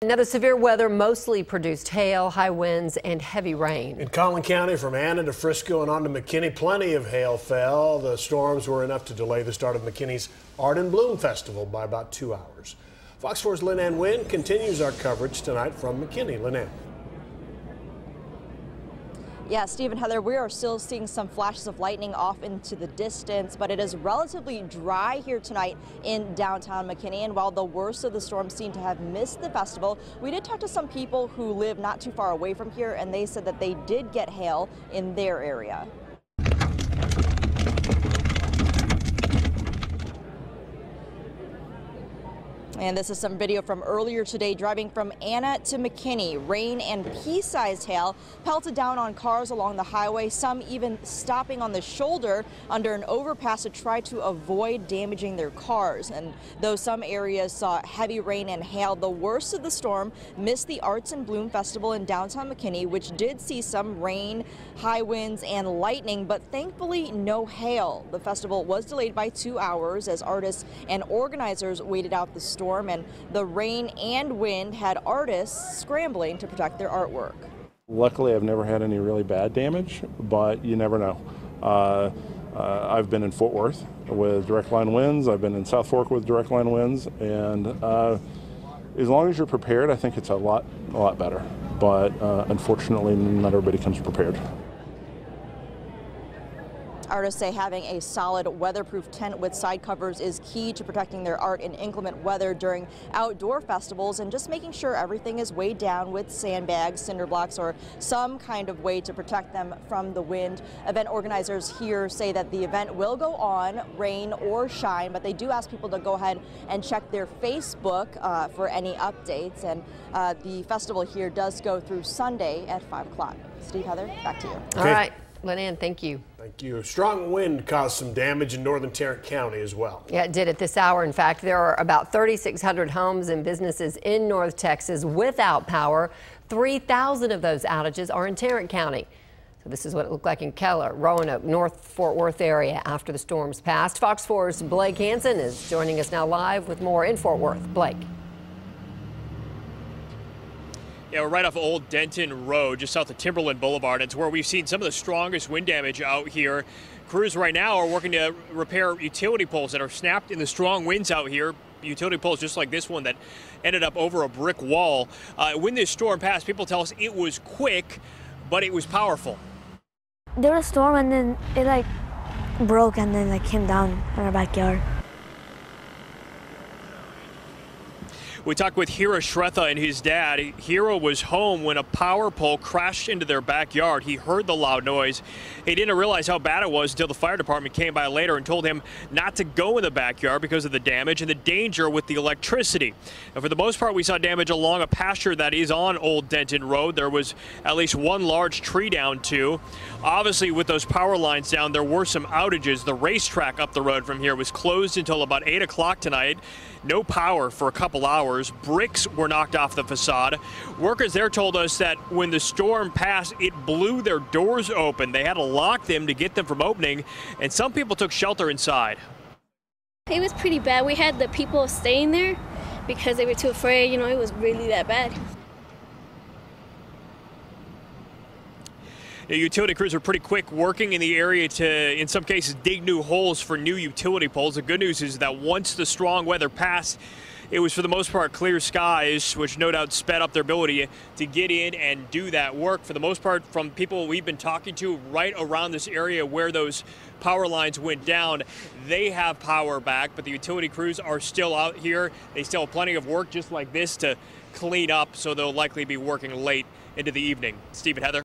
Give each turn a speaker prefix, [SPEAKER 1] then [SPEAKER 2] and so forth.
[SPEAKER 1] Another severe weather mostly produced hail, high winds, and heavy rain. In
[SPEAKER 2] Collin County, from Anna to Frisco and on to McKinney, plenty of hail fell. The storms were enough to delay the start of McKinney's Art and Bloom Festival by about 2 hours. Fox 4's Lynnanne Nguyen continues our coverage tonight from McKinney. Lynnanne.
[SPEAKER 3] Yeah, Steve and Heather, we are still seeing some flashes of lightning off into the distance, but it is relatively dry here tonight in downtown McKinney. And while the worst of the storm seemed to have missed the festival, we did talk to some people who live not too far away from here, and they said that they did get hail in their area. And this is some video from earlier today, driving from Anna to McKinney. Rain and pea-sized hail pelted down on cars along the highway, some even stopping on the shoulder under an overpass to try to avoid damaging their cars. And though some areas saw heavy rain and hail, the worst of the storm missed the Arts and Bloom Festival in downtown McKinney, which did see some rain, high winds, and lightning, but thankfully no hail. The festival was delayed by 2 hours as artists and organizers waited out the storm. And the rain and wind had artists scrambling to protect their artwork.
[SPEAKER 4] Luckily, I've never had any really bad damage, but you never know. I've been in Fort Worth with direct line winds. I've been in South Fork with direct line winds, and as long as you're prepared, I think it's a lot better. But unfortunately, not everybody comes prepared.
[SPEAKER 3] Artists say having a solid weatherproof tent with side covers is key to protecting their art in inclement weather during outdoor festivals, and just making sure everything is weighed down with sandbags, cinder blocks, or some kind of way to protect them from the wind. Event organizers here say that the event will go on, rain or shine, but they do ask people to go ahead and check their Facebook for any updates. And the festival here does go through Sunday at 5 o'clock. Steve, Heather, back to you.
[SPEAKER 1] All right, Lynnanne, thank you.
[SPEAKER 2] Thank you. Strong wind caused some damage in northern Tarrant County as well.
[SPEAKER 1] Yeah, it did at this hour. In fact, there are about 3,600 homes and businesses in North Texas without power. 3,000 of those outages are in Tarrant County. So this is what it looked like in Keller, Roanoke, North Fort Worth area after the storms passed. Fox 4's Blake Hanson is joining us now live with more in Fort Worth. Blake.
[SPEAKER 5] Yeah, we're right off Old Denton Road, just south of Timberland Boulevard. It's where we've seen some of the strongest wind damage out here. Crews right now are working to repair utility poles that are snapped in the strong winds out here. Utility poles just like this one that ended up over a brick wall. When this storm passed, people tell us it was quick, but it was powerful.
[SPEAKER 6] There was a storm and then it broke and then came down in our backyard.
[SPEAKER 5] We talked with Hira Shretha and his dad. Hira was home when a power pole crashed into their backyard. He heard the loud noise. He didn't realize how bad it was until the fire department came by later and told him not to go in the backyard because of the damage and the danger with the electricity. And for the most part, we saw damage along a pasture that is on Old Denton Road. There was at least one large tree down too. Obviously, with those power lines down, there were some outages. The racetrack up the road from here was closed until about 8 o'clock tonight. No power for a couple hours. Bricks were knocked off the facade. Workers there told us that when the storm passed, it blew their doors open. They had to lock them to get them from opening, and some people took shelter inside.
[SPEAKER 7] It was pretty bad. We had the people staying there because they were too afraid. You know, it was really that bad.
[SPEAKER 5] The utility crews were pretty quick working in the area to, in some cases, dig new holes for new utility poles. The good news is that once the strong weather passed, it was for the most part clear skies, which no doubt sped up their ability to get in and do that work. For the most part, from people we've been talking to right around this area where those power lines went down, they have power back, but the utility crews are still out here. They still have plenty of work just like this to clean up, so they'll likely be working late into the evening. Steve and Heather.